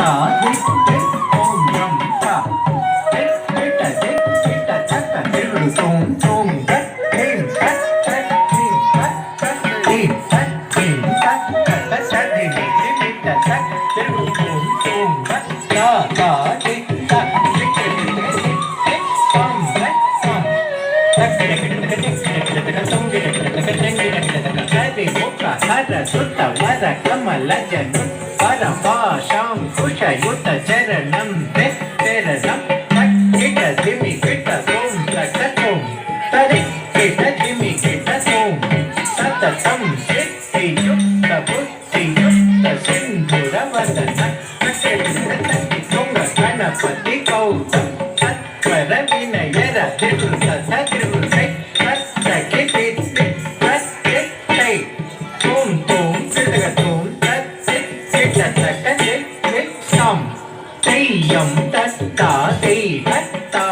தா திக் திக் ஓம் ரம் தா திக் திட்ட திக் திட்ட தக்க திருடு தோம் தோம் தக் தீம் தக் தக் தீம் தக் தக் தீம் தக் தீம் தக் தக் தக் தீம் திட்ட தக் திருடு தோம் தோம் தக் தா தா திக் தக் திக் திக் திக் திக் சம் தக் சம் தக் திக் திக் திக் திக் திக் சம் திக் திக் திக் திக் திக் கதி முக்க ஹர சுத்த வர கமல ஜனு பரபாஷம் குஷயுத சரணம் தே சரணம் தக் கிட திமி கிட தோம் தக் தோம் தரி கிட திமி கிட தோம் சததம் சித்தி யுக்த புத்தி யுக்த சிந்துர வதன நக்கி தொங்க கணபதி கௌதம் சத்வர வினயர திருத திருதை சத்தகி தித்தி சத்தி தை தோம் தோம் சிதக தோம் சத்தி கிட தக்க திக் திக் சம் தெய்யம் தத்தா தெய் தத்தா